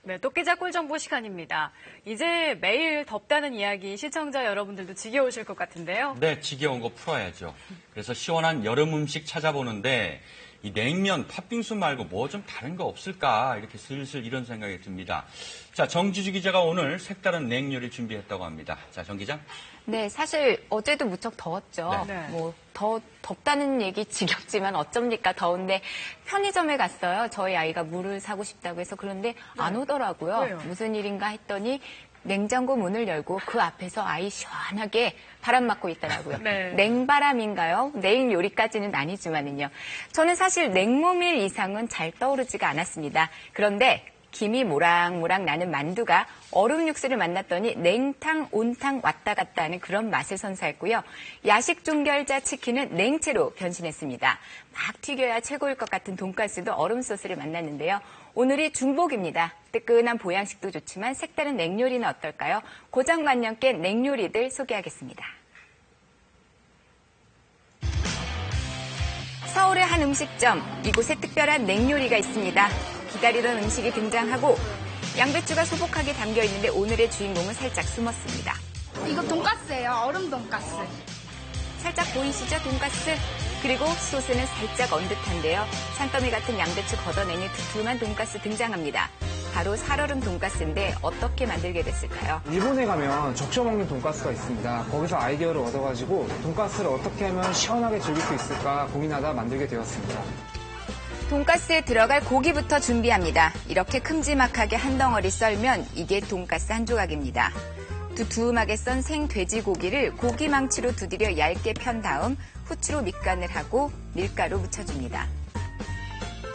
네, 토끼자 꿀정보 시간입니다. 이제 매일 덥다는 이야기 시청자 여러분들도 지겨우실 것 같은데요. 네, 지겨운 거 풀어야죠. 그래서 시원한 여름 음식 찾아보는데 이 냉면, 팥빙수 말고 뭐 좀 다른 거 없을까 이렇게 슬슬 이런 생각이 듭니다. 자, 정지주 기자가 오늘 색다른 냉요리 준비했다고 합니다. 자, 정 기자. 네, 사실 어제도 무척 더웠죠. 네. 더 덥다는 얘기 지겹지만 어쩝니까 더운데 편의점에 갔어요. 저희 아이가 물을 사고 싶다고 해서 그런데 안 오더라고요. 왜요? 무슨 일인가 했더니 냉장고 문을 열고 그 앞에서 아이 시원하게 바람 맞고 있더라고요. 네. 냉바람인가요? 냉 요리까지는 아니지만은요. 저는 사실 냉모밀 이상은 잘 떠오르지가 않았습니다. 그런데 김이 모락모락 나는 만두가 얼음 육수를 만났더니 냉탕, 온탕 왔다 갔다 하는 그런 맛을 선사했고요. 야식 종결자 치킨은 냉채로 변신했습니다. 막 튀겨야 최고일 것 같은 돈가스도 얼음 소스를 만났는데요. 오늘이 중복입니다. 뜨끈한 보양식도 좋지만 색다른 냉요리는 어떨까요? 고정관념께 냉요리들 소개하겠습니다. 서울의 한 음식점, 이곳에 특별한 냉요리가 있습니다. 기다리던 음식이 등장하고 양배추가 소복하게 담겨있는데 오늘의 주인공은 살짝 숨었습니다. 이거 돈가스예요. 얼음 돈가스. 살짝 보이시죠? 돈가스. 그리고 소스는 살짝 언 듯한데요. 산더미 같은 양배추 걷어내니 두툼한 돈가스 등장합니다. 바로 살얼음 돈가스인데 어떻게 만들게 됐을까요? 일본에 가면 적셔 먹는 돈가스가 있습니다. 거기서 아이디어를 얻어가지고 돈가스를 어떻게 하면 시원하게 즐길 수 있을까 고민하다 만들게 되었습니다. 돈가스에 들어갈 고기부터 준비합니다. 이렇게 큼지막하게 한 덩어리 썰면 이게 돈가스 한 조각입니다. 두툼하게 썬 생돼지고기를 고기망치로 두드려 얇게 편 다음 후추로 밑간을 하고 밀가루 묻혀줍니다.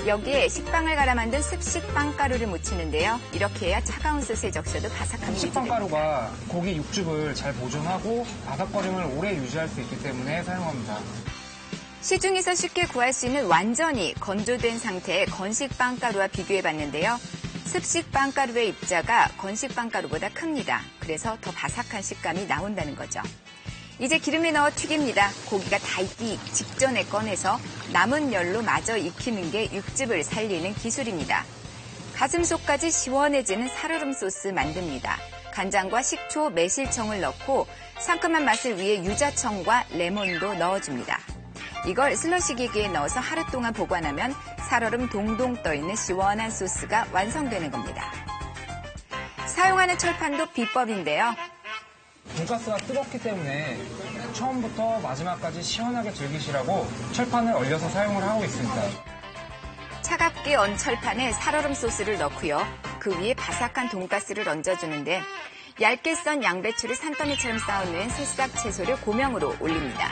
여기에 식빵을 갈아 만든 습식 빵가루를 묻히는데요. 이렇게 해야 차가운 소스에 적셔도 바삭함이 유지됩니다. 식빵가루가 고기 육즙을 잘 보존하고 바삭거림을 오래 유지할 수 있기 때문에 사용합니다. 시중에서 쉽게 구할 수 있는 완전히 건조된 상태의 건식빵가루와 비교해봤는데요. 습식빵가루의 입자가 건식빵가루보다 큽니다. 그래서 더 바삭한 식감이 나온다는 거죠. 이제 기름에 넣어 튀깁니다. 고기가 다 익기 직전에 꺼내서 남은 열로 마저 익히는 게 육즙을 살리는 기술입니다. 가슴속까지 시원해지는 살얼음 소스 만듭니다. 간장과 식초, 매실청을 넣고 상큼한 맛을 위해 유자청과 레몬도 넣어줍니다. 이걸 슬러시 기기에 넣어서 하루 동안 보관하면 살얼음 동동 떠있는 시원한 소스가 완성되는 겁니다. 사용하는 철판도 비법인데요. 돈가스가 뜨겁기 때문에 처음부터 마지막까지 시원하게 즐기시라고 철판을 얼려서 사용을 하고 있습니다. 차갑게 언 철판에 살얼음 소스를 넣고요. 그 위에 바삭한 돈가스를 얹어주는데 얇게 썬 양배추를 산더미처럼 쌓아놓은 새싹 채소를 고명으로 올립니다.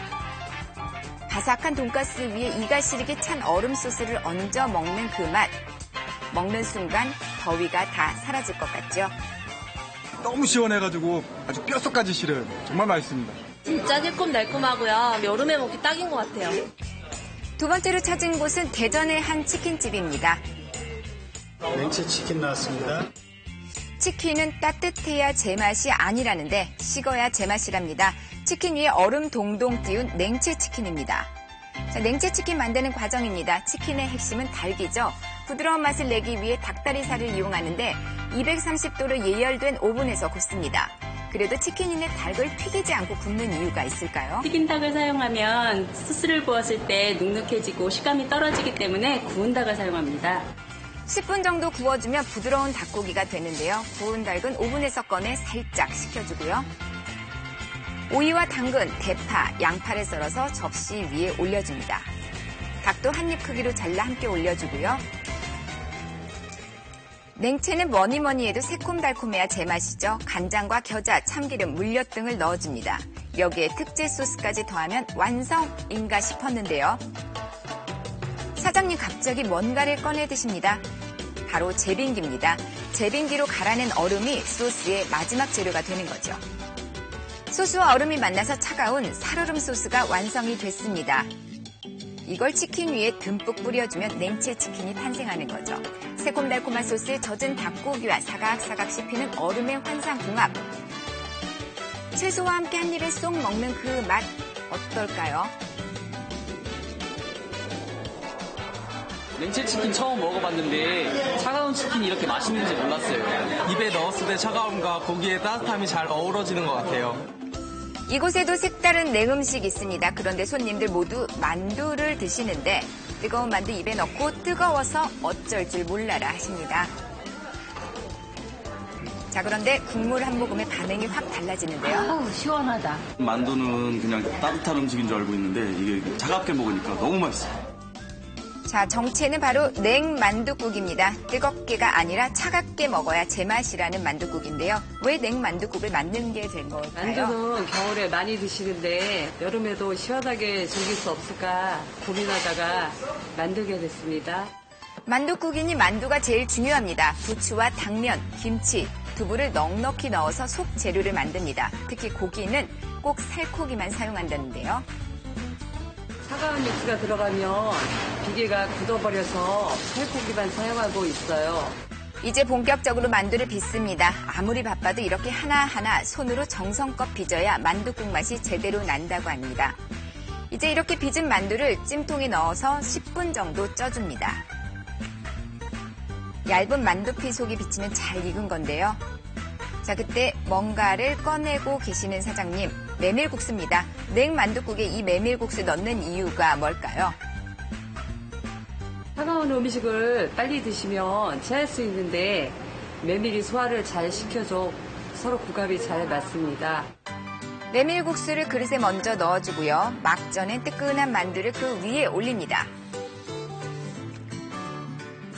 바삭한 돈가스 위에 이가 시리게 찬 얼음 소스를 얹어 먹는 그 맛. 먹는 순간 더위가 다 사라질 것 같죠? 너무 시원해가지고 아주 뼛속까지 시려요. 정말 맛있습니다. 진짜 새콤달콤하고요. 여름에 먹기 딱인 것 같아요. 두 번째로 찾은 곳은 대전의 한 치킨집입니다. 냉채 치킨 나왔습니다. 치킨은 따뜻해야 제맛이 아니라는데 식어야 제맛이랍니다. 치킨 위에 얼음 동동 띄운 냉채 치킨입니다. 자, 냉채 치킨 만드는 과정입니다. 치킨의 핵심은 닭이죠. 부드러운 맛을 내기 위해 닭다리살을 이용하는데 230도로 예열된 오븐에서 굽습니다. 그래도 치킨인의 닭을 튀기지 않고 굽는 이유가 있을까요? 튀긴 닭을 사용하면 소스를 구웠을 때 눅눅해지고 식감이 떨어지기 때문에 구운 닭을 사용합니다. 10분 정도 구워주면 부드러운 닭고기가 되는데요. 구운 닭은 오븐에서 꺼내 살짝 식혀주고요. 오이와 당근, 대파, 양파를 썰어서 접시 위에 올려줍니다. 닭도 한입 크기로 잘라 함께 올려주고요. 냉채는 뭐니 해도 새콤달콤해야 제맛이죠. 간장과 겨자, 참기름, 물엿 등을 넣어줍니다. 여기에 특제 소스까지 더하면 완성인가 싶었는데요. 사장님 갑자기 뭔가를 꺼내 드십니다. 바로 제빙기입니다. 제빙기로 갈아낸 얼음이 소스의 마지막 재료가 되는 거죠. 소스와 얼음이 만나서 차가운 살얼음 소스가 완성이 됐습니다. 이걸 치킨 위에 듬뿍 뿌려주면 냉채 치킨이 탄생하는 거죠. 새콤달콤한 소스에 젖은 닭고기와 사각사각 씹히는 얼음의 환상궁합. 채소와 함께 한 입에 쏙 먹는 그 맛 어떨까요? 냉채치킨 처음 먹어봤는데 차가운 치킨이 이렇게 맛있는지 몰랐어요. 입에 넣었을 때 차가움과 고기의 따뜻함이 잘 어우러지는 것 같아요. 이곳에도 색다른 냉음식이 있습니다. 그런데 손님들 모두 만두를 드시는데 뜨거운 만두 입에 넣고 뜨거워서 어쩔 줄 몰라라 하십니다. 자, 그런데 국물 한 모금에 반응이 확 달라지는데요. 아우, 시원하다. 만두는 그냥 따뜻한 음식인 줄 알고 있는데 이게 차갑게 먹으니까 너무 맛있어요. 자, 정체는 바로 냉만둣국입니다. 뜨겁게가 아니라 차갑게 먹어야 제맛이라는 만둣국인데요. 왜 냉만둣국을 만드는 게 된 걸까요? 만두는 겨울에 많이 드시는데 여름에도 시원하게 즐길 수 없을까 고민하다가 만들게 됐습니다. 만둣국이니 만두가 제일 중요합니다. 부추와 당면, 김치, 두부를 넉넉히 넣어서 속 재료를 만듭니다. 특히 고기는 꼭 살코기만 사용한다는데요. 차가운 육수가 들어가면 비계가 굳어버려서 살코기만 사용하고 있어요. 이제 본격적으로 만두를 빚습니다. 아무리 바빠도 이렇게 하나하나 손으로 정성껏 빚어야 만둣국 맛이 제대로 난다고 합니다. 이제 이렇게 빚은 만두를 찜통에 넣어서 10분 정도 쪄줍니다. 얇은 만두피 속이 비치면 잘 익은 건데요. 자, 그때 뭔가를 꺼내고 계시는 사장님, 메밀국수입니다. 냉만둣국에 이 메밀국수 넣는 이유가 뭘까요? 차가운 음식을 빨리 드시면 체할 수 있는데 메밀이 소화를 잘 시켜줘 서로 궁합이 잘 맞습니다. 메밀국수를 그릇에 먼저 넣어주고요. 막 쪄낸 뜨끈한 만두를 그 위에 올립니다.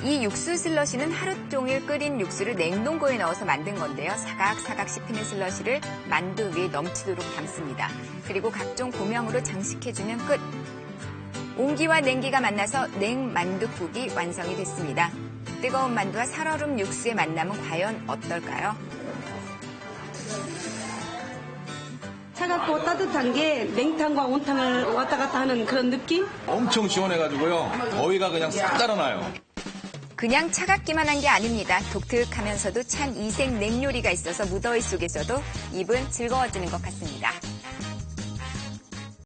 이 육수 슬러시는 하루 종일 끓인 육수를 냉동고에 넣어서 만든 건데요. 사각사각 씹히는 슬러시를 만두 위에 넘치도록 담습니다. 그리고 각종 고명으로 장식해주면 끝. 온기와 냉기가 만나서 냉만둣국이 완성이 됐습니다. 뜨거운 만두와 살얼음 육수의 만남은 과연 어떨까요? 차갑고 따뜻한 게 냉탕과 온탕을 왔다 갔다 하는 그런 느낌? 엄청 시원해가지고요. 더위가 그냥 싹 달아나요. 그냥 차갑기만 한 게 아닙니다. 독특하면서도 찬 이색 냉요리가 있어서 무더위 속에서도 입은 즐거워지는 것 같습니다.